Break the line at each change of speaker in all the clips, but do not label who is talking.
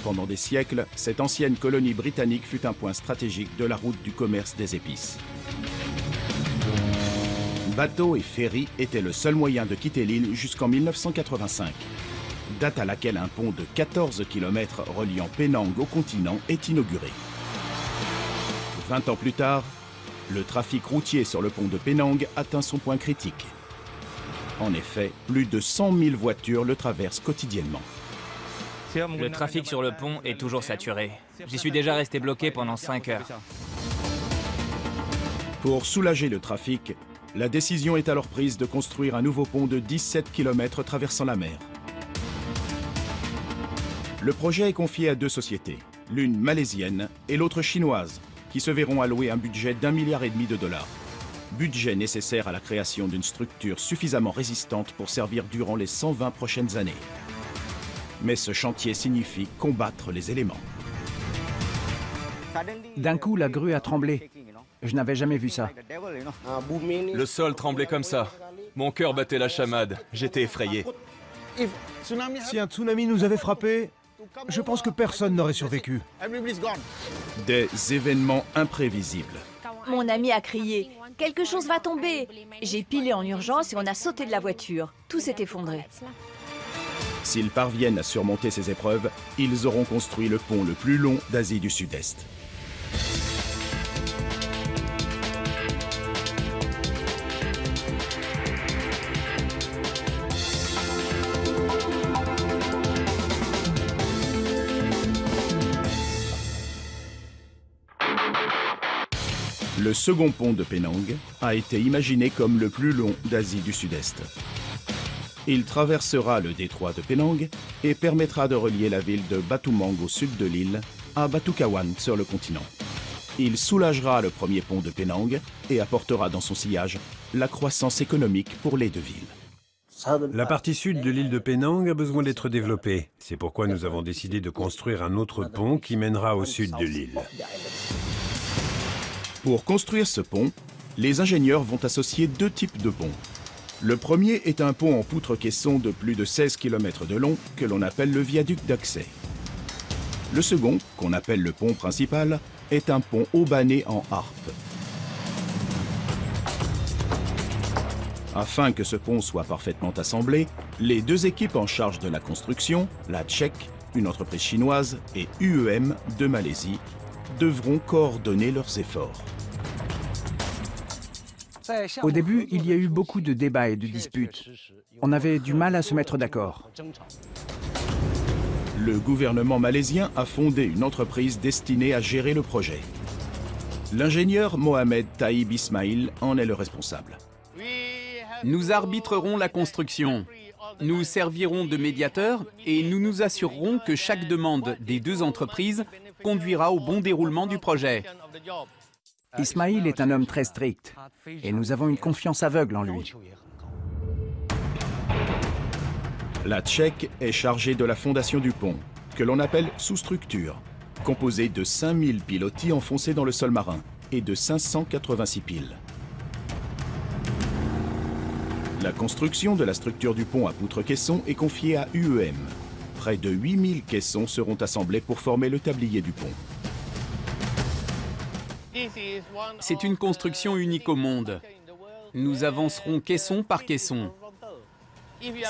Pendant des siècles, cette ancienne colonie britannique fut un point stratégique de la route du commerce des épices. Bateaux et ferries étaient le seul moyen de quitter l'île jusqu'en 1985, date à laquelle un pont de 14 km reliant Penang au continent est inauguré. 20 ans plus tard, le trafic routier sur le pont de Penang atteint son point critique. En effet, plus de 100 000 voitures le traversent quotidiennement.
Le trafic sur le pont est toujours saturé. J'y suis déjà resté bloqué pendant 5 heures.
Pour soulager le trafic, la décision est alors prise de construire un nouveau pont de 17 km traversant la mer. Le projet est confié à deux sociétés, l'une malaisienne et l'autre chinoise, qui se verront allouer un budget d'1,5 milliard de dollars. Budget nécessaire à la création d'une structure suffisamment résistante pour servir durant les 120 prochaines années. Mais ce chantier signifie combattre les éléments.
D'un coup, la grue a tremblé. Je n'avais jamais vu ça.
Le sol tremblait comme ça. Mon cœur battait la chamade. J'étais effrayé.
Si un tsunami nous avait frappé, je pense que personne n'aurait survécu.
Des événements imprévisibles.
Mon ami a crié « Quelque chose va tomber !» J'ai pilé en urgence et on a sauté de la voiture. Tout s'est effondré.
S'ils parviennent à surmonter ces épreuves, ils auront construit le pont le plus long d'Asie du Sud-Est. Le second pont de Penang a été imaginé comme le plus long d'Asie du Sud-Est. Il traversera le détroit de Penang et permettra de relier la ville de Batumang au sud de l'île à Batukawan sur le continent. Il soulagera le premier pont de Penang et apportera dans son sillage la croissance économique pour les deux villes.
La partie sud de l'île de Penang a besoin d'être développée. C'est pourquoi nous avons décidé de construire un autre pont qui mènera au sud de l'île.
Pour construire ce pont, les ingénieurs vont associer deux types de ponts. Le premier est un pont en poutre-caisson de plus de 16 km de long que l'on appelle le viaduc d'accès. Le second, qu'on appelle le pont principal, est un pont haubané en harpe. Afin que ce pont soit parfaitement assemblé, les deux équipes en charge de la construction, la Tchèque, une entreprise chinoise, et UEM de Malaisie, devront coordonner leurs efforts.
Au début, il y a eu beaucoup de débats et de disputes. On avait du mal à se mettre d'accord.
Le gouvernement malaisien a fondé une entreprise destinée à gérer le projet. L'ingénieur Mohamed Taïb Ismail en est le responsable.
Nous arbitrerons la construction. Nous servirons de médiateurs et nous nous assurerons que chaque demande des deux entreprises conduira au bon déroulement du projet.
Ismail est un homme très strict et nous avons une confiance aveugle en lui.
La Tchèque est chargée de la fondation du pont, que l'on appelle sous-structure, composée de 5000 pilotis enfoncés dans le sol marin et de 586 piles. La construction de la structure du pont à poutre-caisson est confiée à UEM. Près de 8000 caissons seront assemblés pour former le tablier du pont.
C'est une construction unique au monde. Nous avancerons caisson par caisson.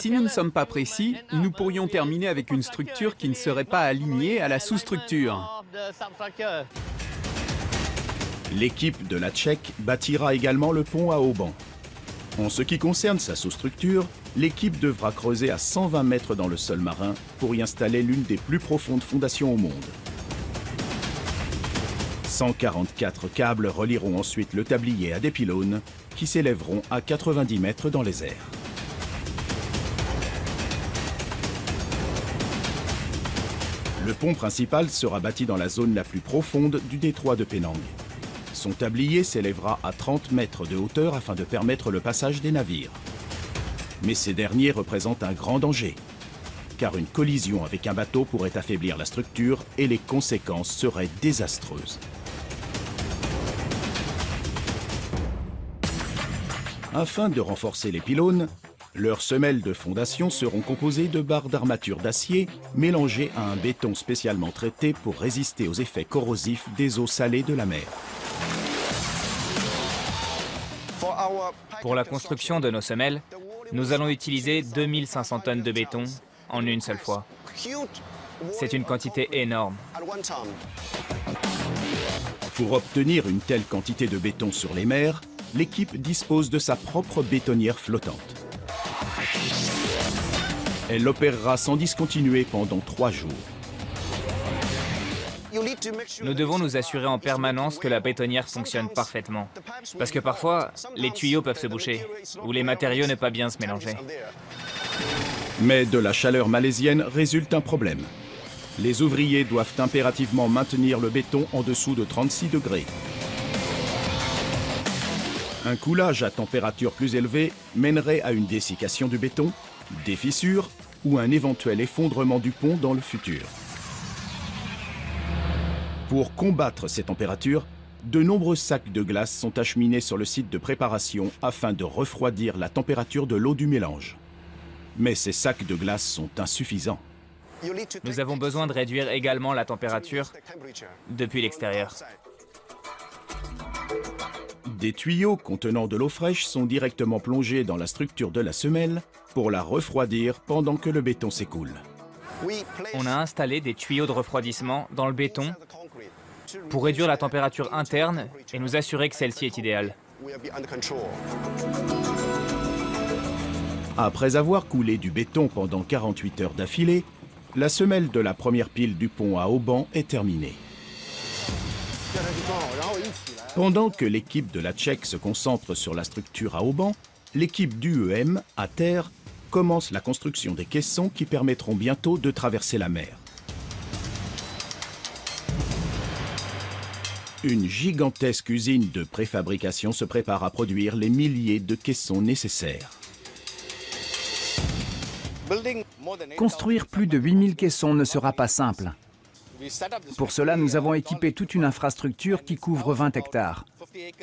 Si nous ne sommes pas précis, nous pourrions terminer avec une structure qui ne serait pas alignée à la sous-structure.
L'équipe de la Tchèque bâtira également le pont à haubans. En ce qui concerne sa sous-structure, l'équipe devra creuser à 120 mètres dans le sol marin pour y installer l'une des plus profondes fondations au monde. 144 câbles relieront ensuite le tablier à des pylônes qui s'élèveront à 90 mètres dans les airs. Le pont principal sera bâti dans la zone la plus profonde du détroit de Penang. Son tablier s'élèvera à 30 mètres de hauteur afin de permettre le passage des navires. Mais ces derniers représentent un grand danger, car une collision avec un bateau pourrait affaiblir la structure et les conséquences seraient désastreuses. Afin de renforcer les pylônes, Leurs semelles de fondation seront composées de barres d'armature d'acier mélangées à un béton spécialement traité pour résister aux effets corrosifs des eaux salées de la mer.
Pour la construction de nos semelles, nous allons utiliser 2500 tonnes de béton en une seule fois. C'est une quantité énorme.
Pour obtenir une telle quantité de béton sur les mers, l'équipe dispose de sa propre bétonnière flottante. Elle opérera sans discontinuer pendant 3 jours.
Nous devons nous assurer en permanence que la bétonnière fonctionne parfaitement. Parce que parfois, les tuyaux peuvent se boucher, ou les matériaux ne pas bien se mélanger.
Mais de la chaleur malaisienne résulte un problème. Les ouvriers doivent impérativement maintenir le béton en dessous de 36 degrés. Un coulage à température plus élevée mènerait à une dessiccation du béton, des fissures ou un éventuel effondrement du pont dans le futur. Pour combattre ces températures, de nombreux sacs de glace sont acheminés sur le site de préparation afin de refroidir la température de l'eau du mélange. Mais ces sacs de glace sont insuffisants.
Nous avons besoin de réduire également la température depuis l'extérieur.
Des tuyaux contenant de l'eau fraîche sont directement plongés dans la structure de la semelle pour la refroidir pendant que le béton s'écoule.
On a installé des tuyaux de refroidissement dans le béton pour réduire la température interne et nous assurer que celle-ci est idéale.
Après avoir coulé du béton pendant 48 heures d'affilée, la semelle de la première pile du pont à haubans est terminée. Pendant que l'équipe de la Tchèque se concentre sur la structure à haubans, l'équipe d'UEM, à terre, commence la construction des caissons qui permettront bientôt de traverser la mer. Une gigantesque usine de préfabrication se prépare à produire les milliers de caissons nécessaires.
Construire plus de 8000 caissons ne sera pas simple. Pour cela, nous avons équipé toute une infrastructure qui couvre 20 hectares,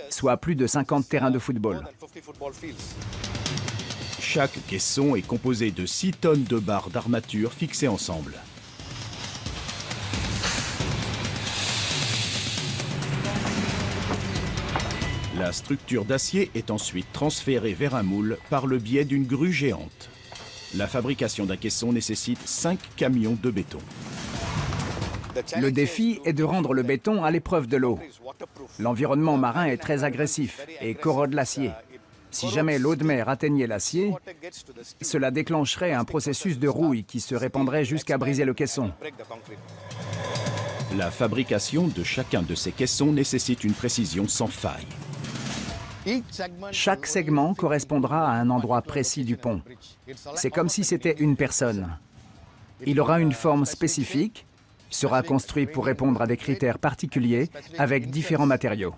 soit plus de 50 terrains de football.
Chaque caisson est composé de 6 tonnes de barres d'armature fixées ensemble. La structure d'acier est ensuite transférée vers un moule par le biais d'une grue géante. La fabrication d'un caisson nécessite 5 camions de béton.
Le défi est de rendre le béton à l'épreuve de l'eau. L'environnement marin est très agressif et corrode l'acier. Si jamais l'eau de mer atteignait l'acier, cela déclencherait un processus de rouille qui se répandrait jusqu'à briser le caisson.
La fabrication de chacun de ces caissons nécessite une précision sans faille.
Chaque segment correspondra à un endroit précis du pont. C'est comme si c'était une personne. Il aura une forme spécifique, sera construit pour répondre à des critères particuliers avec différents matériaux.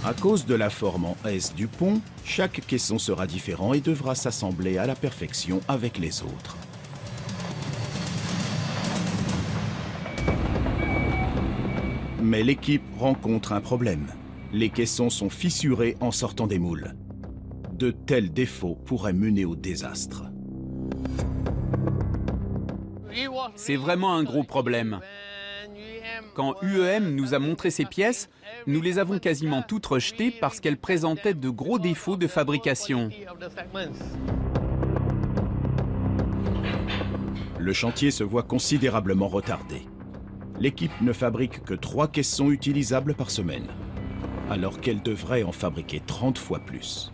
À cause de la forme en S du pont, chaque caisson sera différent et devra s'assembler à la perfection avec les autres. Mais l'équipe rencontre un problème. Les caissons sont fissurés en sortant des moules. De tels défauts pourraient mener au désastre.
C'est vraiment un gros problème. Quand UEM nous a montré ces pièces, nous les avons quasiment toutes rejetées parce qu'elles présentaient de gros défauts de fabrication.
Le chantier se voit considérablement retardé. L'équipe ne fabrique que 3 caissons utilisables par semaine, alors qu'elle devrait en fabriquer 30 fois plus.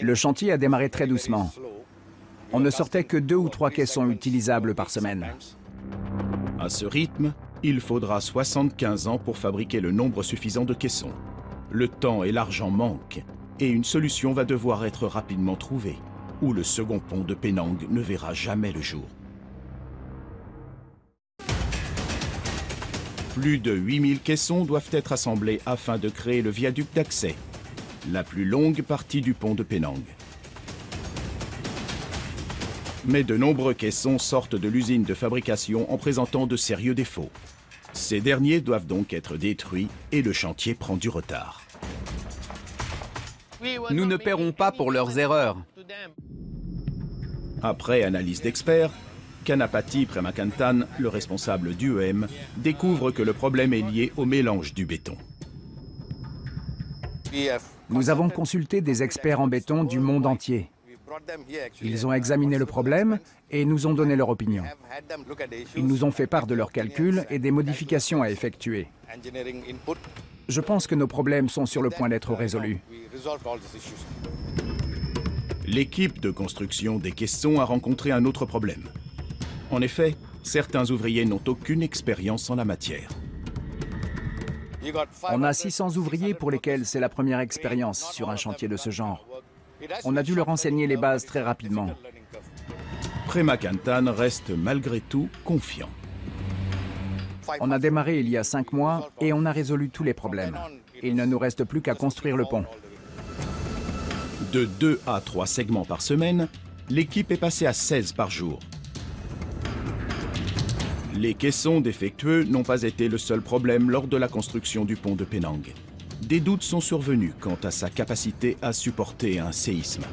Le chantier a démarré très doucement. On ne sortait que 2 ou 3 caissons utilisables par semaine.
À ce rythme, il faudra 75 ans pour fabriquer le nombre suffisant de caissons. Le temps et l'argent manquent, et une solution va devoir être rapidement trouvée, ou le second pont de Penang ne verra jamais le jour. Plus de 8000 caissons doivent être assemblés afin de créer le viaduc d'accès, la plus longue partie du pont de Penang. Mais de nombreux caissons sortent de l'usine de fabrication en présentant de sérieux défauts. Ces derniers doivent donc être détruits et le chantier prend du retard.
Nous ne paierons pas pour leurs erreurs.
Après analyse d'experts, Kanapati Premakantan, le responsable d'UEM, découvre que le problème est lié au mélange du béton.
Nous avons consulté des experts en béton du monde entier. Ils ont examiné le problème et nous ont donné leur opinion. Ils nous ont fait part de leurs calculs et des modifications à effectuer. Je pense que nos problèmes sont sur le point d'être résolus.
L'équipe de construction des caissons a rencontré un autre problème. En effet, certains ouvriers n'ont aucune expérience en la matière.
On a 600 ouvriers pour lesquels c'est la première expérience sur un chantier de ce genre. On a dû leur enseigner les bases très rapidement.
Premakantan reste malgré tout confiant.
On a démarré il y a 5 mois et on a résolu tous les problèmes. Il ne nous reste plus qu'à construire le pont.
De 2 à 3 segments par semaine, l'équipe est passée à 16 par jour. Les caissons défectueux n'ont pas été le seul problème lors de la construction du pont de Penang. Des doutes sont survenus quant à sa capacité à supporter un séisme.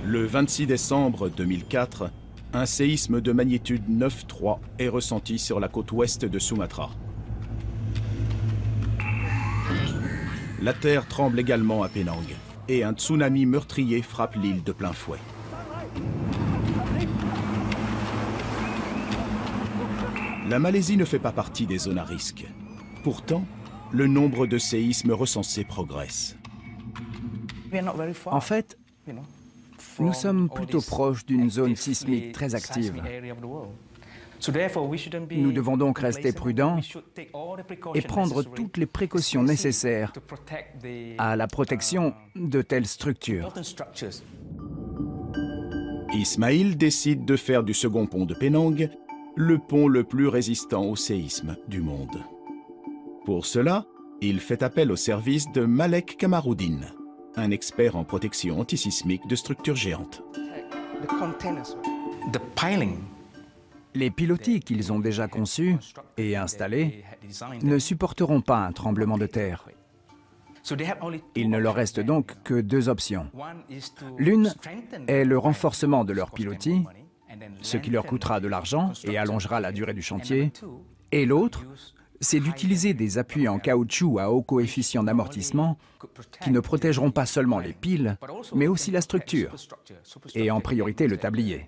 Le 26 décembre 2004, un séisme de magnitude 9,3 est ressenti sur la côte ouest de Sumatra. La terre tremble également à Penang et un tsunami meurtrier frappe l'île de plein fouet. La Malaisie ne fait pas partie des zones à risque. Pourtant, le nombre de séismes recensés progresse.
En fait, nous sommes plutôt proches d'une zone sismique très active. Nous devons donc rester prudents et prendre toutes les précautions nécessaires à la protection de telles structures.
Ismail décide de faire du second pont de Penang le pont le plus résistant au séisme du monde. Pour cela, il fait appel au service de Malek Kamaruddin, un expert en protection antisismique de structures géantes.
Les pilotis qu'ils ont déjà conçus et installés ne supporteront pas un tremblement de terre. Il ne leur reste donc que 2 options. L'une est le renforcement de leurs pilotis, ce qui leur coûtera de l'argent et allongera la durée du chantier. Et l'autre, c'est d'utiliser des appuis en caoutchouc à haut coefficient d'amortissement qui ne protégeront pas seulement les piles, mais aussi la structure, et en priorité le tablier.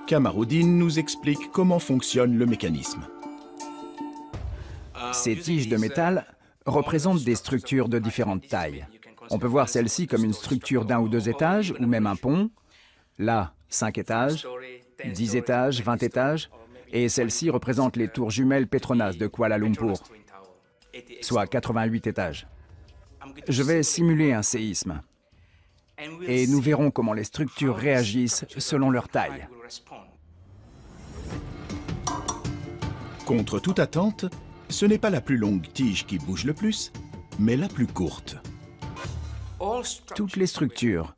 Kamaruddin nous explique comment fonctionne le mécanisme.
Ces tiges de métal représentent des structures de différentes tailles. On peut voir celle-ci comme une structure d'1 ou 2 étages, ou même un pont. Là, 5 étages, 10 étages, 20 étages, et celle-ci représente les tours jumelles Petronas de Kuala Lumpur, soit 88 étages. Je vais simuler un séisme, et nous verrons comment les structures réagissent selon leur taille.
Contre toute attente, ce n'est pas la plus longue tige qui bouge le plus, mais la plus courte.
Toutes les structures,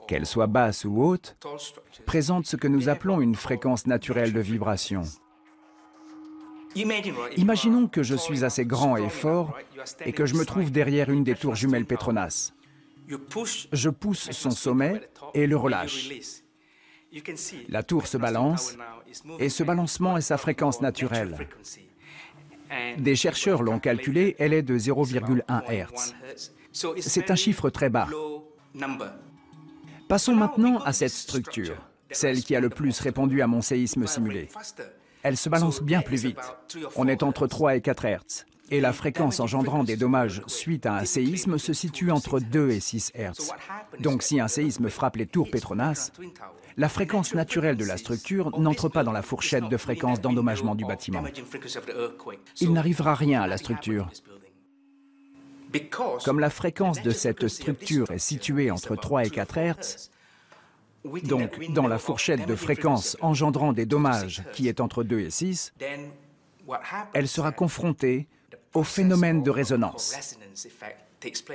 qu'elles soient basses ou hautes, présentent ce que nous appelons une fréquence naturelle de vibration. Imaginons que je suis assez grand et fort et que je me trouve derrière une des tours jumelles Petronas. Je pousse son sommet et le relâche. La tour se balance et ce balancement est sa fréquence naturelle. Des chercheurs l'ont calculé, elle est de 0,1 Hz. C'est un chiffre très bas. Passons maintenant à cette structure, celle qui a le plus répondu à mon séisme simulé. Elle se balance bien plus vite. On est entre 3 et 4 Hz. Et la fréquence engendrant des dommages suite à un séisme se situe entre 2 et 6 Hz. Donc si un séisme frappe les tours Petronas, la fréquence naturelle de la structure n'entre pas dans la fourchette de fréquence d'endommagement du bâtiment. Il n'arrivera rien à la structure. Comme la fréquence de cette structure est située entre 3 et 4 Hz, donc dans la fourchette de fréquence engendrant des dommages qui est entre 2 et 6, elle sera confrontée au phénomène de résonance,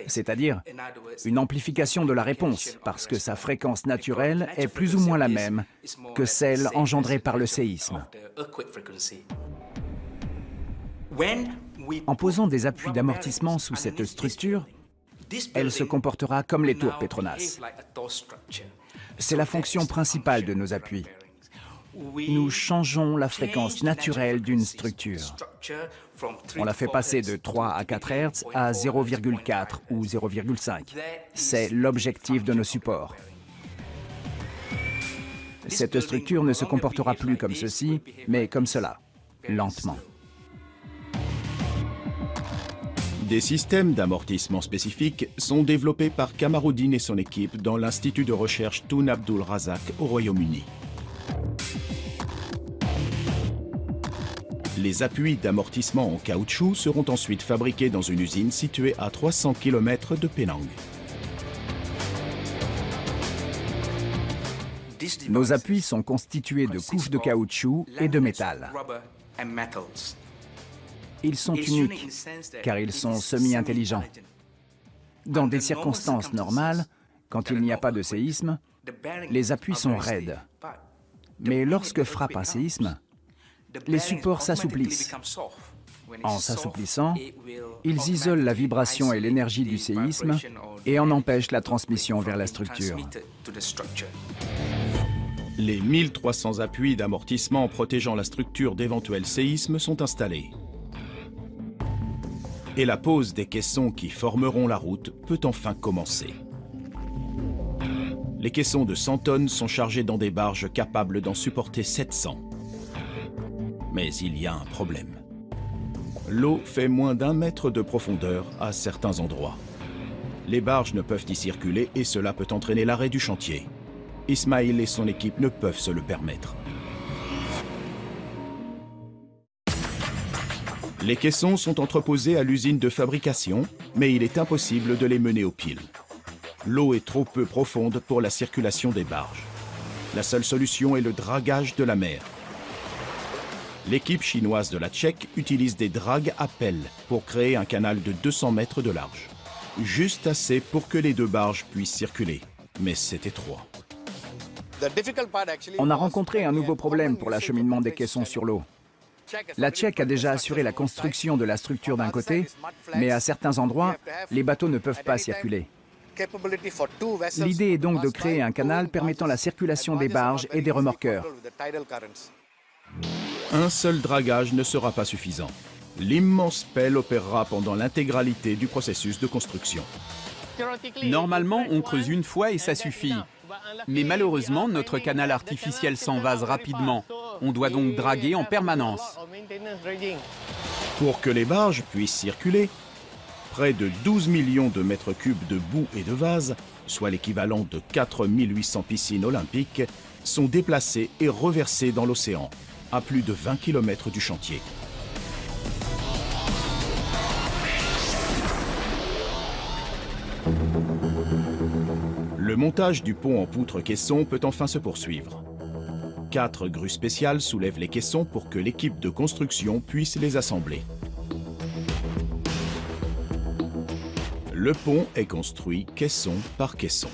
c'est-à-dire une amplification de la réponse, parce que sa fréquence naturelle est plus ou moins la même que celle engendrée par le séisme. En posant des appuis d'amortissement sous cette structure, elle se comportera comme les tours Petronas. C'est la fonction principale de nos appuis. Nous changeons la fréquence naturelle d'une structure. On la fait passer de 3 à 4 Hz à 0,4 ou 0,5. C'est l'objectif de nos supports. Cette structure ne se comportera plus comme ceci, mais comme cela, lentement.
Des systèmes d'amortissement spécifiques sont développés par Kamaruddin et son équipe dans l'Institut de recherche Toun Abdul Razak au Royaume-Uni. Les appuis d'amortissement en caoutchouc seront ensuite fabriqués dans une usine située à 300 km de Penang.
Nos appuis sont constitués de couches de caoutchouc et de métal. Ils sont uniques, car ils sont semi-intelligents. Dans des circonstances normales, quand il n'y a pas de séisme, les appuis sont raides. Mais lorsque frappe un séisme, les supports s'assouplissent. En s'assouplissant, ils isolent la vibration et l'énergie du séisme et en empêchent la transmission vers la structure.
Les 1300 appuis d'amortissement protégeant la structure d'éventuels séismes sont installés. Et la pose des caissons qui formeront la route peut enfin commencer. Les caissons de 100 tonnes sont chargés dans des barges capables d'en supporter 700. Mais il y a un problème. L'eau fait moins d'1 mètre de profondeur à certains endroits. Les barges ne peuvent y circuler et cela peut entraîner l'arrêt du chantier. Ismail et son équipe ne peuvent se le permettre. Les caissons sont entreposés à l'usine de fabrication, mais il est impossible de les mener aux piles. L'eau est trop peu profonde pour la circulation des barges. La seule solution est le dragage de la mer. L'équipe chinoise de la Tchèque utilise des dragues à pelle pour créer un canal de 200 mètres de large. Juste assez pour que les deux barges puissent circuler, mais c'est étroit.
On a rencontré un nouveau problème pour l'acheminement des caissons sur l'eau. La Tchèque a déjà assuré la construction de la structure d'un côté, mais à certains endroits, les bateaux ne peuvent pas circuler. L'idée est donc de créer un canal permettant la circulation des barges et des remorqueurs.
Un seul dragage ne sera pas suffisant. L'immense pelle opérera pendant l'intégralité du processus de construction.
Normalement, on creuse une fois et ça suffit. Mais malheureusement, notre canal artificiel s'envase rapidement. On doit donc draguer en permanence.
Pour que les barges puissent circuler, près de 12 millions de mètres cubes de boue et de vase, soit l'équivalent de 4800 piscines olympiques, sont déplacés et reversés dans l'océan, à plus de 20 km du chantier. Le montage du pont en poutre-caisson peut enfin se poursuivre. 4 grues spéciales soulèvent les caissons pour que l'équipe de construction puisse les assembler. Le pont est construit caisson par caisson.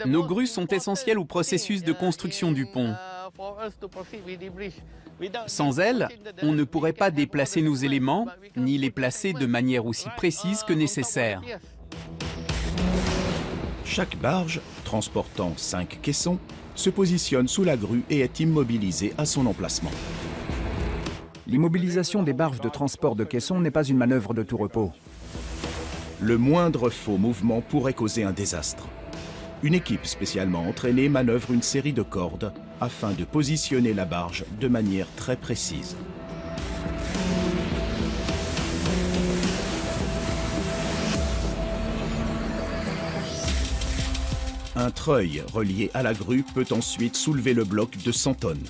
Nos grues sont essentielles au processus de construction du pont. Sans elles, on ne pourrait pas déplacer nos éléments, ni les placer de manière aussi précise que nécessaire.
Chaque barge, transportant 5 caissons, se positionne sous la grue et est immobilisée à son emplacement.
L'immobilisation des barges de transport de caissons n'est pas une manœuvre de tout repos.
Le moindre faux mouvement pourrait causer un désastre. Une équipe spécialement entraînée manœuvre une série de cordes afin de positionner la barge de manière très précise. Un treuil relié à la grue peut ensuite soulever le bloc de 100 tonnes.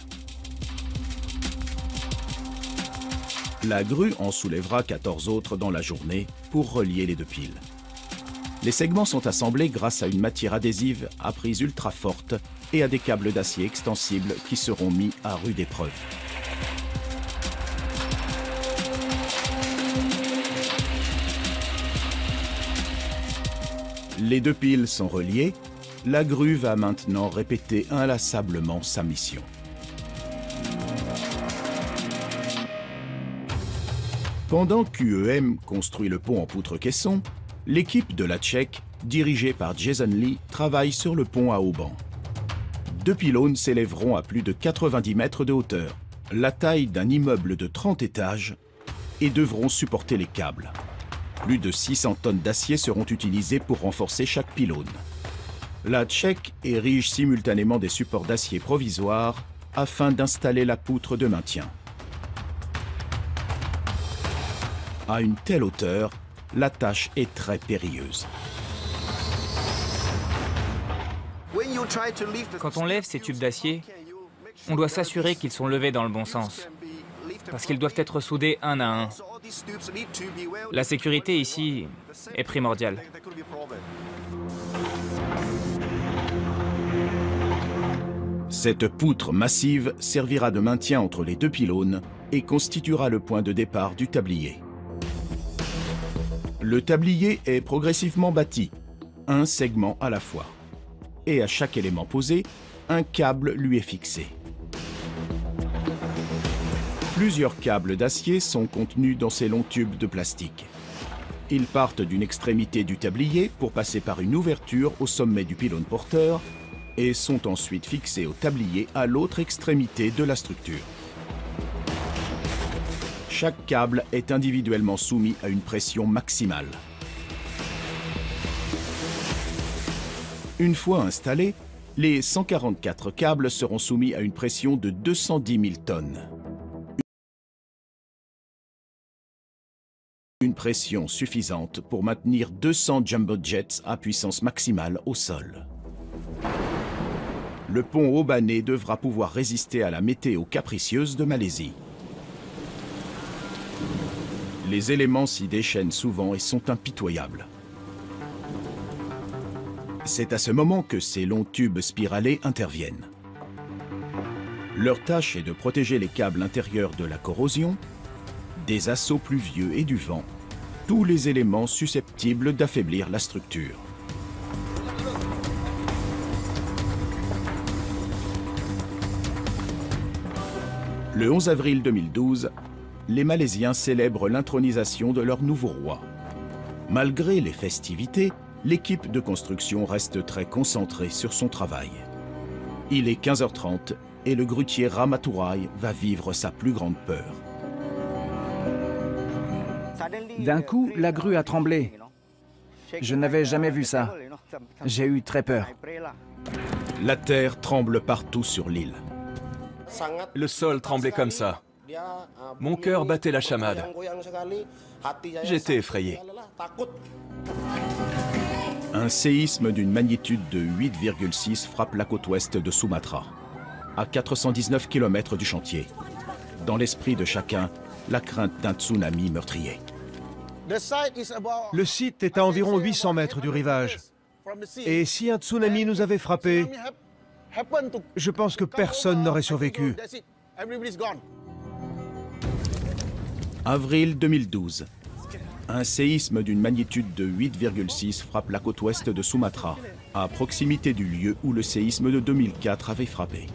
La grue en soulèvera 14 autres dans la journée pour relier les deux piles. Les segments sont assemblés grâce à une matière adhésive à prise ultra forte et à des câbles d'acier extensibles qui seront mis à rude épreuve. Les deux piles sont reliées. La grue va maintenant répéter inlassablement sa mission. Pendant qu'UEM construit le pont en poutre-caisson, l'équipe de la Tchèque, dirigée par Jason Lee, travaille sur le pont à Auban. 2 pylônes s'élèveront à plus de 90 mètres de hauteur, la taille d'un immeuble de 30 étages, et devront supporter les câbles. Plus de 600 tonnes d'acier seront utilisées pour renforcer chaque pylône. La Tchèque érige simultanément des supports d'acier provisoires afin d'installer la poutre de maintien. À une telle hauteur, la tâche est très périlleuse.
Quand on lève ces tubes d'acier, on doit s'assurer qu'ils sont levés dans le bon sens, parce qu'ils doivent être soudés un à un. La sécurité ici est primordiale.
Cette poutre massive servira de maintien entre les 2 pylônes et constituera le point de départ du tablier. Le tablier est progressivement bâti, un segment à la fois. Et à chaque élément posé, un câble lui est fixé. Plusieurs câbles d'acier sont contenus dans ces longs tubes de plastique. Ils partent d'une extrémité du tablier pour passer par une ouverture au sommet du pylône porteur et sont ensuite fixés au tablier à l'autre extrémité de la structure. Chaque câble est individuellement soumis à une pression maximale. Une fois installés, les 144 câbles seront soumis à une pression de 210 000 tonnes. Une pression suffisante pour maintenir 200 jumbo jets à puissance maximale au sol. Le pont aubanais devra pouvoir résister à la météo capricieuse de Malaisie. Les éléments s'y déchaînent souvent et sont impitoyables. C'est à ce moment que ces longs tubes spiralés interviennent. Leur tâche est de protéger les câbles intérieurs de la corrosion, des assauts pluvieux et du vent, tous les éléments susceptibles d'affaiblir la structure. Le 11 avril 2012, les Malaisiens célèbrent l'intronisation de leur nouveau roi. Malgré les festivités, l'équipe de construction reste très concentrée sur son travail. Il est 15h30 et le grutier Ramaturai va vivre sa plus grande peur.
D'un coup, la grue a tremblé. Je n'avais jamais vu ça. J'ai eu très peur.
La terre tremble partout sur l'île.
Le sol tremblait comme ça. Mon cœur battait la chamade. J'étais effrayé.
Un séisme d'une magnitude de 8,6 frappe la côte ouest de Sumatra, à 419 km du chantier. Dans l'esprit de chacun, la crainte d'un tsunami meurtrier.
Le site est à environ 800 mètres du rivage. Et si un tsunami nous avait frappé, je pense que personne n'aurait survécu.
Avril 2012. Un séisme d'une magnitude de 8,6 frappe la côte ouest de Sumatra, à proximité du lieu où le séisme de 2004 avait frappé.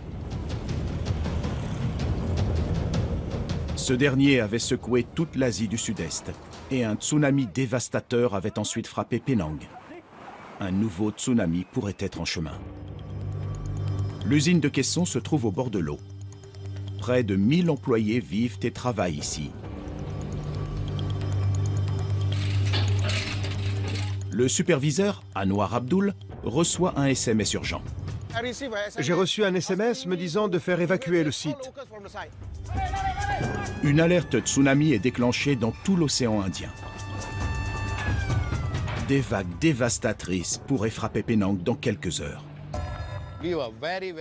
Ce dernier avait secoué toute l'Asie du Sud-Est et un tsunami dévastateur avait ensuite frappé Penang. Un nouveau tsunami pourrait être en chemin. L'usine de caissons se trouve au bord de l'eau. Près de 1000 employés vivent et travaillent ici. Le superviseur, Anwar Abdul, reçoit un SMS urgent.
J'ai reçu un SMS me disant de faire évacuer le site.
Une alerte tsunami est déclenchée dans tout l'océan Indien. Des vagues dévastatrices pourraient frapper Penang dans quelques heures.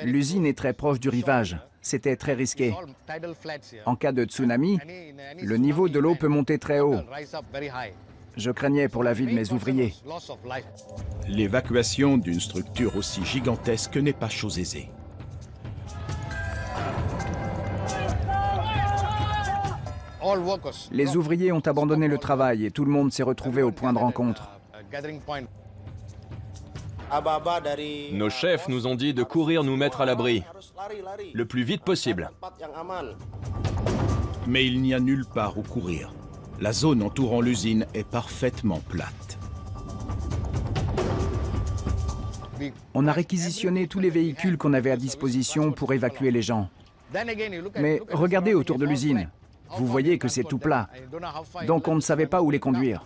L'usine est très proche du rivage. C'était très risqué. En cas de tsunami, le niveau de l'eau peut monter très haut. Je craignais pour la vie de mes ouvriers.
L'évacuation d'une structure aussi gigantesque n'est pas chose aisée.
Les ouvriers ont abandonné le travail et tout le monde s'est retrouvé au point de rencontre.
Nos chefs nous ont dit de courir nous mettre à l'abri, le plus vite possible.
Mais il n'y a nulle part où courir. La zone entourant l'usine est parfaitement plate.
On a réquisitionné tous les véhicules qu'on avait à disposition pour évacuer les gens. Mais regardez autour de l'usine. Vous voyez que c'est tout plat. Donc on ne savait pas où les conduire.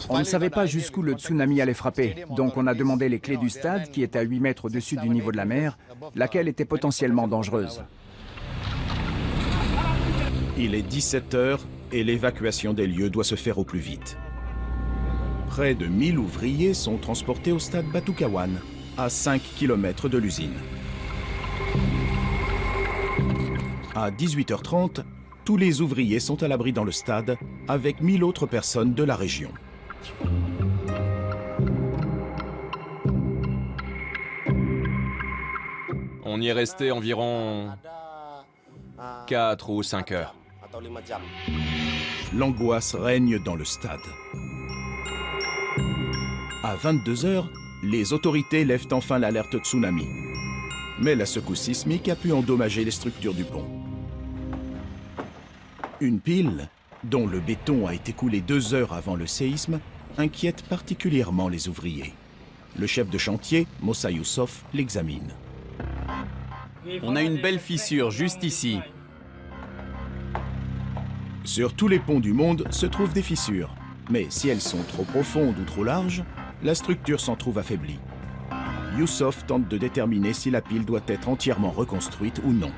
On ne savait pas jusqu'où le tsunami allait frapper. Donc on a demandé les clés du stade, qui est à 8 mètres au-dessus du niveau de la mer, laquelle était potentiellement dangereuse.
Il est 17 h et l'évacuation des lieux doit se faire au plus vite. Près de 1000 ouvriers sont transportés au stade Batukawan, à 5 km de l'usine. À 18 h 30, tous les ouvriers sont à l'abri dans le stade, avec 1000 autres personnes de la région.
On y est resté environ 4 ou 5 heures.
L'angoisse règne dans le stade. À 22 h, les autorités lèvent enfin l'alerte tsunami. Mais la secousse sismique a pu endommager les structures du pont. Une pile, dont le béton a été coulé 2 heures avant le séisme, inquiète particulièrement les ouvriers. Le chef de chantier, Mossa Youssof, l'examine.
On a une belle fissure juste ici.
Sur tous les ponts du monde se trouvent des fissures. Mais si elles sont trop profondes ou trop larges, la structure s'en trouve affaiblie. Youssof tente de déterminer si la pile doit être entièrement reconstruite ou non.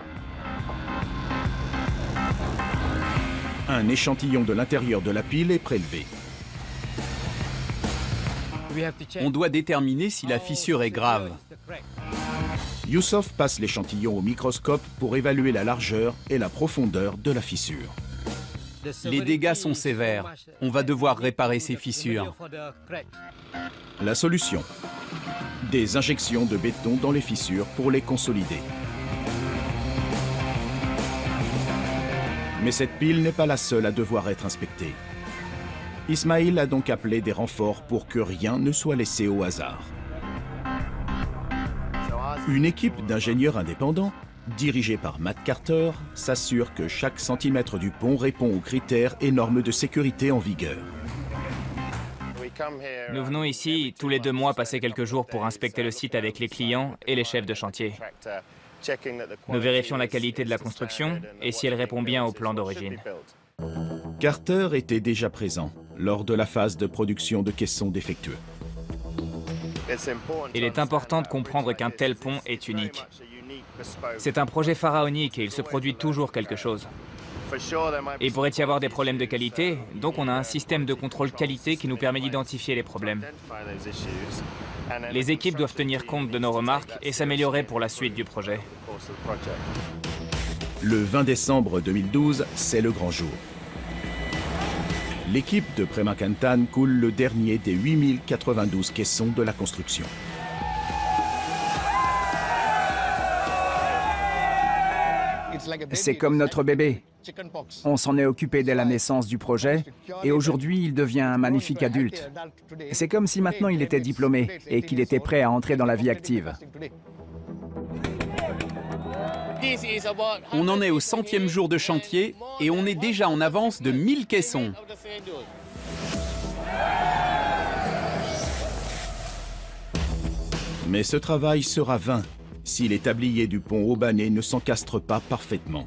Un échantillon de l'intérieur de la pile est prélevé.
On doit déterminer si la fissure est grave.
Youssof passe l'échantillon au microscope pour évaluer la largeur et la profondeur de la fissure.
Les dégâts sont sévères. On va devoir réparer ces fissures.
La solution: des injections de béton dans les fissures pour les consolider. Mais cette pile n'est pas la seule à devoir être inspectée. Ismail a donc appelé des renforts pour que rien ne soit laissé au hasard. Une équipe d'ingénieurs indépendants, dirigée par Matt Carter, s'assure que chaque centimètre du pont répond aux critères et normes de sécurité en vigueur.
Nous venons ici tous les 2 mois passer quelques jours pour inspecter le site avec les clients et les chefs de chantier. Nous vérifions la qualité de la construction et si elle répond bien au plan d'origine.
Carter était déjà présent lors de la phase de production de caissons défectueux.
Il est important de comprendre qu'un tel pont est unique. C'est un projet pharaonique et il se produit toujours quelque chose. Il pourrait y avoir des problèmes de qualité, donc on a un système de contrôle qualité qui nous permet d'identifier les problèmes. Les équipes doivent tenir compte de nos remarques et s'améliorer pour la suite du projet.
Le 20 décembre 2012, c'est le grand jour. L'équipe de Premakantan coule le dernier des 8092 caissons de la construction.
C'est comme notre bébé. On s'en est occupé dès la naissance du projet et aujourd'hui il devient un magnifique adulte. C'est comme si maintenant il était diplômé et qu'il était prêt à entrer dans la vie active.
On en est au 100e jour de chantier et on est déjà en avance de 1000 caissons.
Mais ce travail sera vain si les tabliers du pont Aubané ne s'encastrent pas parfaitement.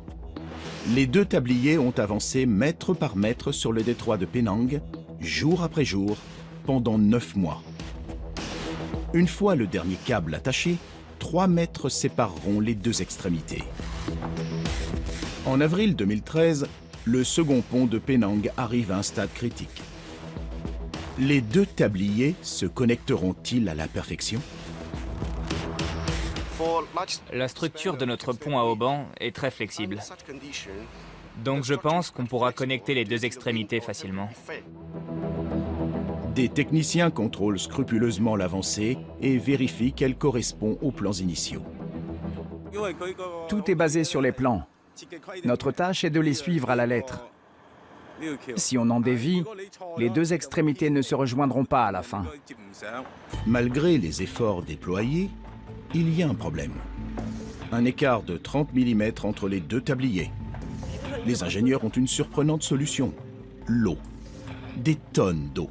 Les 2 tabliers ont avancé mètre par mètre sur le détroit de Penang, jour après jour, pendant 9 mois. Une fois le dernier câble attaché, 3 mètres sépareront les 2 extrémités. En avril 2013, le second pont de Penang arrive à un stade critique. Les 2 tabliers se connecteront-ils à la perfection ?
La structure de notre pont à haubans est très flexible. Donc je pense qu'on pourra connecter les 2 extrémités facilement.
Des techniciens contrôlent scrupuleusement l'avancée et vérifient qu'elle correspond aux plans initiaux.
Tout est basé sur les plans. Notre tâche est de les suivre à la lettre. Si on en dévie, les 2 extrémités ne se rejoindront pas à la fin.
Malgré les efforts déployés, il y a un problème. Un écart de 30 mm entre les 2 tabliers. Les ingénieurs ont une surprenante solution. L'eau. Des tonnes d'eau.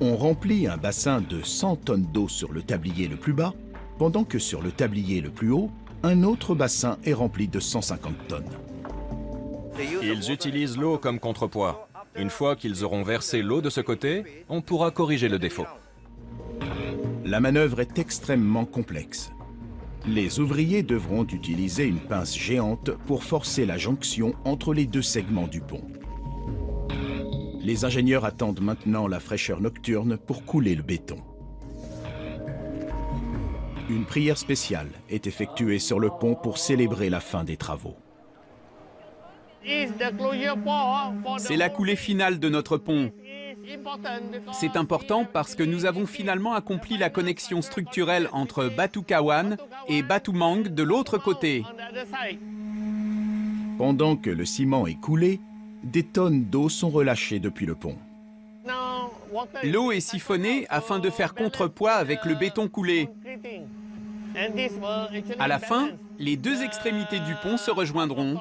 On remplit un bassin de 100 tonnes d'eau sur le tablier le plus bas, pendant que sur le tablier le plus haut, un autre bassin est rempli de 150 tonnes.
Ils utilisent l'eau comme contrepoids. Une fois qu'ils auront versé l'eau de ce côté, on pourra corriger le défaut.
La manœuvre est extrêmement complexe. Les ouvriers devront utiliser une pince géante pour forcer la jonction entre les deux segments du pont. Les ingénieurs attendent maintenant la fraîcheur nocturne pour couler le béton. Une prière spéciale est effectuée sur le pont pour célébrer la fin des travaux.
C'est la coulée finale de notre pont. C'est important parce que nous avons finalement accompli la connexion structurelle entre Batu Cawan et Batu Mang de l'autre côté.
Pendant que le ciment est coulé, des tonnes d'eau sont relâchées depuis le pont.
L'eau est siphonnée afin de faire contrepoids avec le béton coulé. À la fin, les deux extrémités du pont se rejoindront.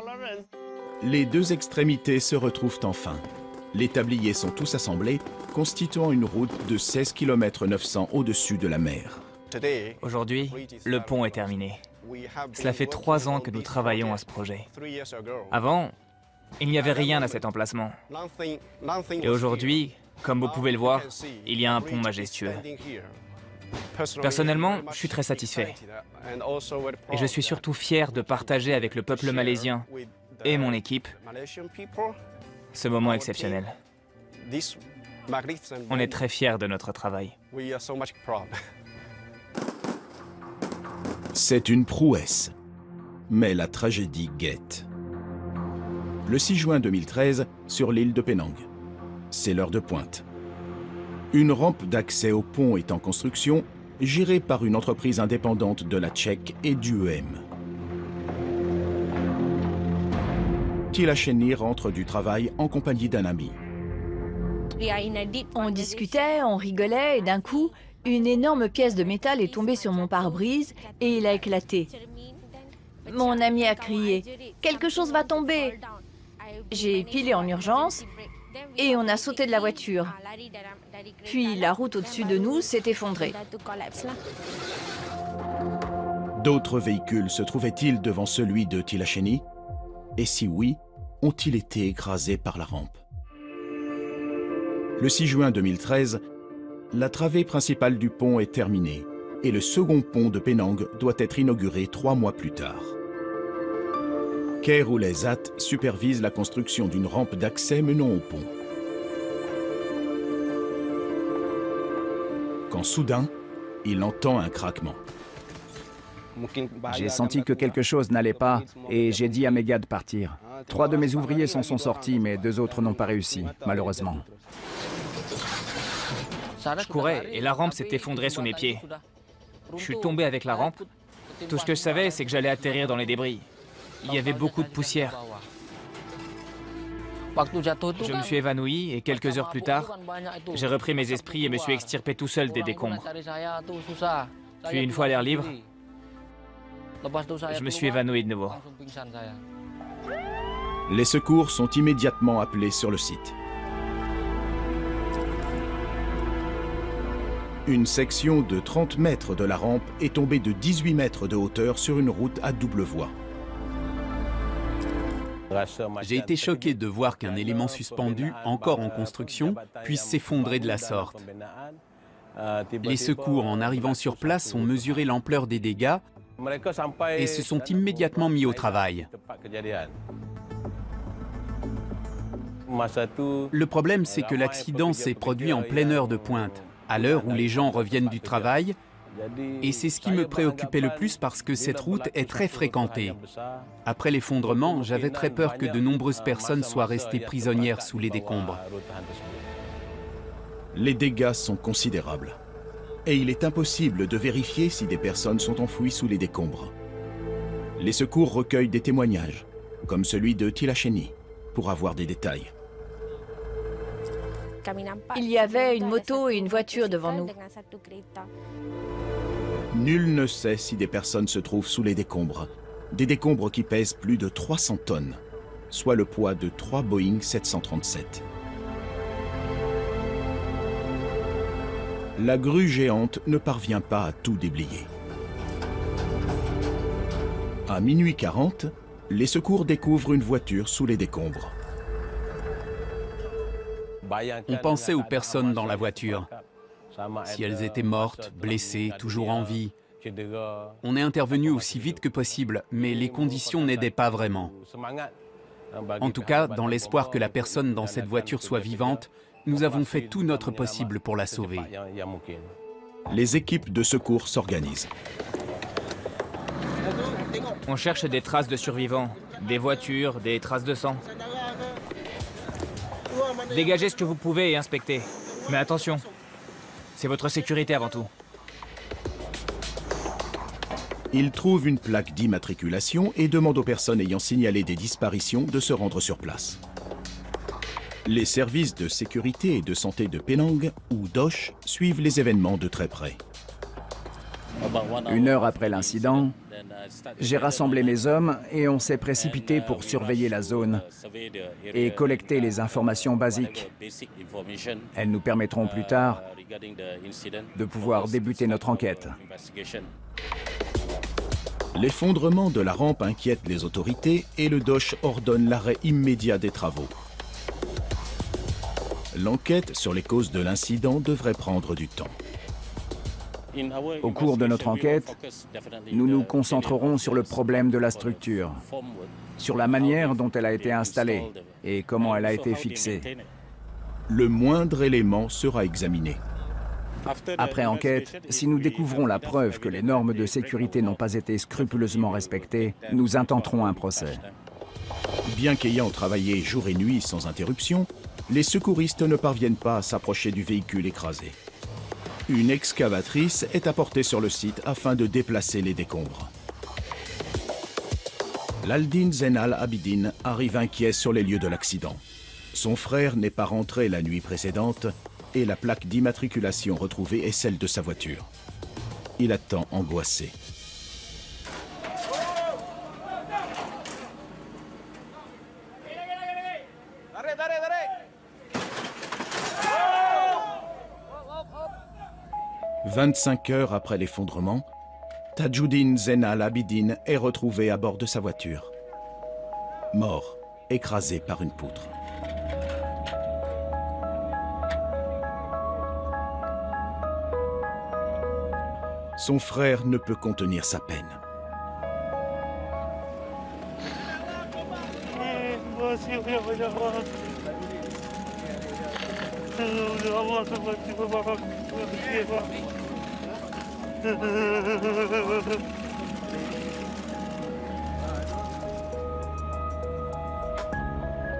Les deux extrémités se retrouvent enfin. Les tabliers sont tous assemblés, constituant une route de 16 km 900 au-dessus de la mer.
Aujourd'hui, le pont est terminé. Cela fait 3 ans que nous travaillons à ce projet. Avant, il n'y avait rien à cet emplacement. Et aujourd'hui, comme vous pouvez le voir, il y a un pont majestueux. Personnellement, je suis très satisfait. Et je suis surtout fier de partager avec le peuple malaisien et mon équipe ce moment exceptionnel. On est très fiers de notre travail.
C'est une prouesse, mais la tragédie guette. Le 6 juin 2013, sur l'île de Penang. C'est l'heure de pointe. Une rampe d'accès au pont est en construction, gérée par une entreprise indépendante de la Tchèque et du EM. Tilasheni rentre du travail en compagnie d'un ami.
On discutait, on rigolait et d'un coup, une énorme pièce de métal est tombée sur mon pare-brise et il a éclaté. Mon ami a crié « Quelque chose va tomber !» J'ai pilé en urgence et on a sauté de la voiture. Puis la route au-dessus de nous s'est effondrée.
D'autres véhicules se trouvaient-ils devant celui de Tilasheni? Et si oui, ont-ils été écrasés par la rampe? Le 6 juin 2013, la travée principale du pont est terminée et le second pont de Penang doit être inauguré 3 mois plus tard. Khairul-Aizat supervise la construction d'une rampe d'accès menant au pont. Quand soudain, il entend un craquement.
J'ai senti que quelque chose n'allait pas et j'ai dit à mes gars de partir. 3 de mes ouvriers s'en sont sortis, mais 2 autres n'ont pas réussi, malheureusement.
Je courais et la rampe s'est effondrée sous mes pieds. Je suis tombé avec la rampe. Tout ce que je savais, c'est que j'allais atterrir dans les débris. Il y avait beaucoup de poussière. Je me suis évanoui et quelques heures plus tard, j'ai repris mes esprits et me suis extirpé tout seul des décombres. Puis une fois à l'air libre, je me suis évanoui de nouveau.
Les secours sont immédiatement appelés sur le site. Une section de 30 mètres de la rampe est tombée de 18 mètres de hauteur sur une route à double voie.
J'ai été choqué de voir qu'un élément suspendu, encore en construction, puisse s'effondrer de la sorte. Les secours, en arrivant sur place, ont mesuré l'ampleur des dégâts et se sont immédiatement mis au travail. Le problème, c'est que l'accident s'est produit en pleine heure de pointe, à l'heure où les gens reviennent du travail, et c'est ce qui me préoccupait le plus parce que cette route est très fréquentée. Après l'effondrement, j'avais très peur que de nombreuses personnes soient restées prisonnières sous les décombres.
Les dégâts sont considérables. Et il est impossible de vérifier si des personnes sont enfouies sous les décombres. Les secours recueillent des témoignages, comme celui de Tilasheni, pour avoir des détails.
Il y avait une moto et une voiture devant nous.
Nul ne sait si des personnes se trouvent sous les décombres. Des décombres qui pèsent plus de 300 tonnes. soit le poids de 3 Boeing 737. La grue géante ne parvient pas à tout déblayer. À minuit 40, les secours découvrent une voiture sous les décombres.
On pensait aux personnes dans la voiture. Si elles étaient mortes, blessées, toujours en vie. On est intervenu aussi vite que possible, mais les conditions n'aidaient pas vraiment. En tout cas, dans l'espoir que la personne dans cette voiture soit vivante, nous avons fait tout notre possible pour la sauver.
Les équipes de secours s'organisent.
On cherche des traces de survivants, des voitures, des traces de sang. Dégagez ce que vous pouvez et inspectez. Mais attention, c'est votre sécurité avant tout.
Ils trouvent une plaque d'immatriculation et demandent aux personnes ayant signalé des disparitions de se rendre sur place. Les services de sécurité et de santé de Penang, ou DOSH, suivent les événements de très près.
1 heure après l'incident, j'ai rassemblé mes hommes et on s'est précipité pour surveiller la zone et collecter les informations basiques. Elles nous permettront plus tard de pouvoir débuter notre enquête.
L'effondrement de la rampe inquiète les autorités et le DOSH ordonne l'arrêt immédiat des travaux. L'enquête sur les causes de l'incident devrait prendre du temps.
Au cours de notre enquête, nous nous concentrerons sur le problème de la structure, sur la manière dont elle a été installée et comment elle a été fixée.
Le moindre élément sera examiné.
Après enquête, si nous découvrons la preuve que les normes de sécurité n'ont pas été scrupuleusement respectées, nous intenterons un procès.
Bien qu'ayant travaillé jour et nuit sans interruption, les secouristes ne parviennent pas à s'approcher du véhicule écrasé. Une excavatrice est apportée sur le site afin de déplacer les décombres. L'Aldin Zainal Abidin arrive inquiet sur les lieux de l'accident. Son frère n'est pas rentré la nuit précédente et la plaque d'immatriculation retrouvée est celle de sa voiture. Il attend angoissé. « 25 heures après l'effondrement, Tajuddin Zainal Abidin est retrouvé à bord de sa voiture. Mort, écrasé par une poutre. Son frère ne peut contenir sa peine.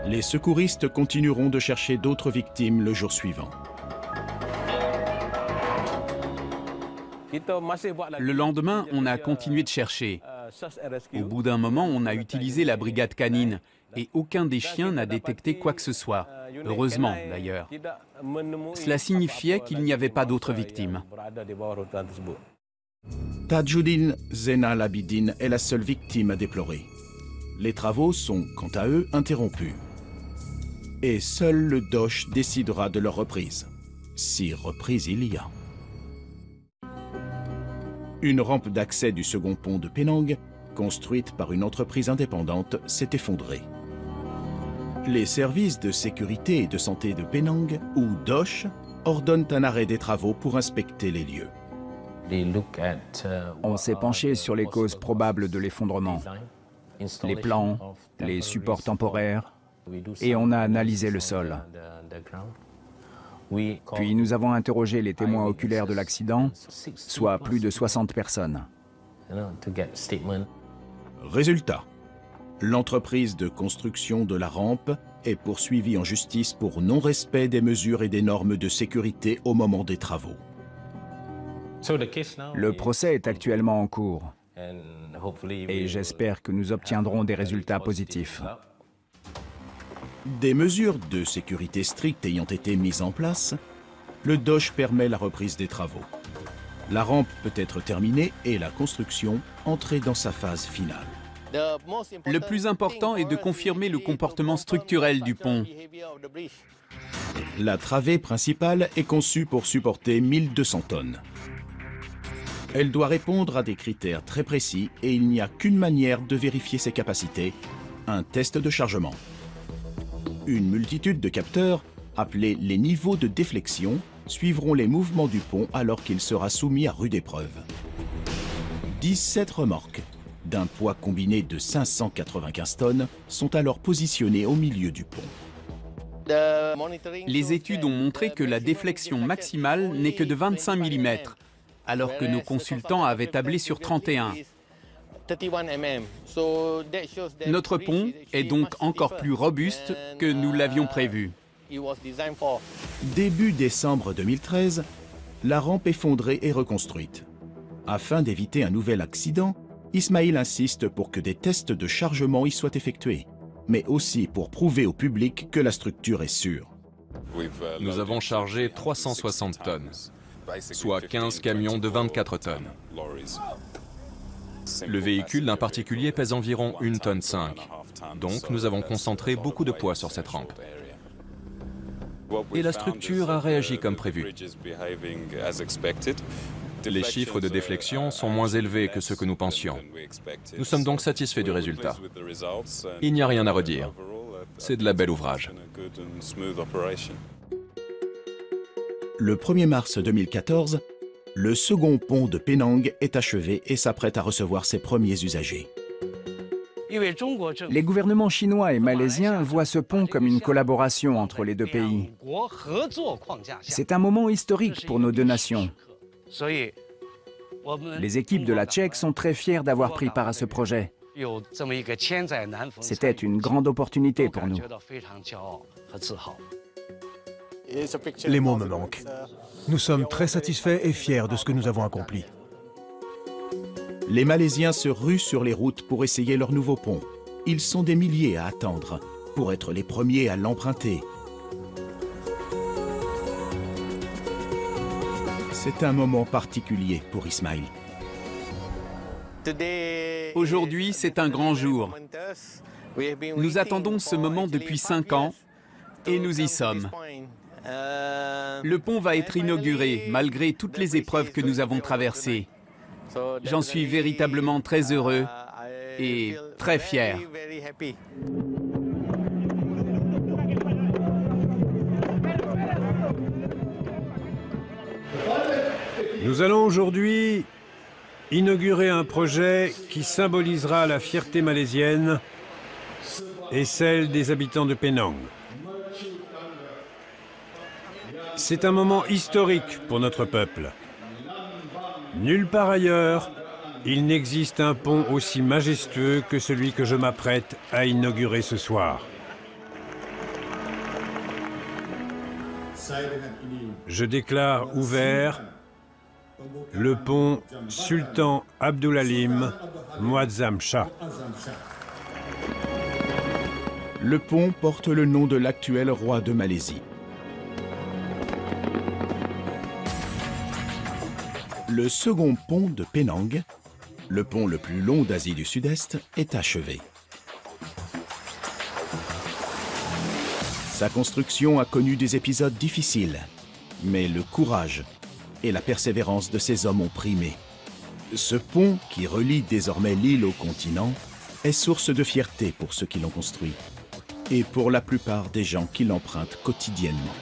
Les secouristes continueront de chercher d'autres victimes le jour suivant.
Le lendemain, on a continué de chercher. Au bout d'un moment, on a utilisé la brigade canine et aucun des chiens n'a détecté quoi que ce soit. Heureusement, d'ailleurs. Cela signifiait qu'il n'y avait pas d'autres victimes.
Tajuddin Zainal Abidin est la seule victime à déplorer. Les travaux sont, quant à eux, interrompus. Et seul le DOSH décidera de leur reprise. Si reprise il y a. Une rampe d'accès du second pont de Penang, construite par une entreprise indépendante, s'est effondrée. Les services de sécurité et de santé de Penang, ou DOSH, ordonnent un arrêt des travaux pour inspecter les lieux.
On s'est penché sur les causes probables de l'effondrement, les plans, les supports temporaires, et on a analysé le sol. Puis nous avons interrogé les témoins oculaires de l'accident, soit plus de 60 personnes.
Résultat, l'entreprise de construction de la rampe est poursuivie en justice pour non-respect des mesures et des normes de sécurité au moment des travaux.
Le procès est actuellement en cours et j'espère que nous obtiendrons des résultats positifs.
Des mesures de sécurité strictes ayant été mises en place, le DOSH permet la reprise des travaux. La rampe peut être terminée et la construction entrer dans sa phase finale.
Le plus important est de confirmer le comportement structurel du pont.
La travée principale est conçue pour supporter 1200 tonnes. Elle doit répondre à des critères très précis et il n'y a qu'une manière de vérifier ses capacités, un test de chargement. Une multitude de capteurs, appelés les niveaux de déflexion, suivront les mouvements du pont alors qu'il sera soumis à rude épreuve. 17 remorques, d'un poids combiné de 595 tonnes, sont alors positionnées au milieu du pont.
Les études ont montré que la déflexion maximale n'est que de 25 mm, alors que nos consultants avaient tablé sur 31. Notre pont est donc encore plus robuste que nous l'avions prévu.
Début décembre 2013, la rampe effondrée est reconstruite. Afin d'éviter un nouvel accident, Ismail insiste pour que des tests de chargement y soient effectués, mais aussi pour prouver au public que la structure est sûre.
Nous avons chargé 360 tonnes, soit 15 camions de 24 tonnes. Le véhicule d'un particulier pèse environ 1,5 tonne. Donc nous avons concentré beaucoup de poids sur cette rampe. Et la structure a réagi comme prévu. Les chiffres de déflexion sont moins élevés que ce que nous pensions. Nous sommes donc satisfaits du résultat. Il n'y a rien à redire. C'est de la belle ouvrage.
Le 1er mars 2014, le second pont de Penang est achevé et s'apprête à recevoir ses premiers usagers.
Les gouvernements chinois et malaisiens voient ce pont comme une collaboration entre les deux pays. C'est un moment historique pour nos deux nations. Les équipes de la Tchèque sont très fières d'avoir pris part à ce projet. C'était une grande opportunité pour nous.
Les mots me manquent. Nous sommes très satisfaits et fiers de ce que nous avons accompli.
Les Malaisiens se ruent sur les routes pour essayer leur nouveau pont. Ils sont des milliers à attendre pour être les premiers à l'emprunter. C'est un moment particulier pour Ismail.
Aujourd'hui, c'est un grand jour. Nous attendons ce moment depuis 5 ans et nous y sommes. Le pont va être inauguré malgré toutes les épreuves que nous avons traversées. J'en suis véritablement très heureux et très fier.
Nous allons aujourd'hui inaugurer un projet qui symbolisera la fierté malaisienne et celle des habitants de Penang. C'est un moment historique pour notre peuple. Nulle part ailleurs, il n'existe un pont aussi majestueux que celui que je m'apprête à inaugurer ce soir. Je déclare ouvert le pont Sultan Abdulalim Muazzam Shah.
Le pont porte le nom de l'actuel roi de Malaisie. Le second pont de Penang, le pont le plus long d'Asie du Sud-Est, est achevé. Sa construction a connu des épisodes difficiles, mais le courage et la persévérance de ces hommes ont primé. Ce pont, qui relie désormais l'île au continent, est source de fierté pour ceux qui l'ont construit et pour la plupart des gens qui l'empruntent quotidiennement.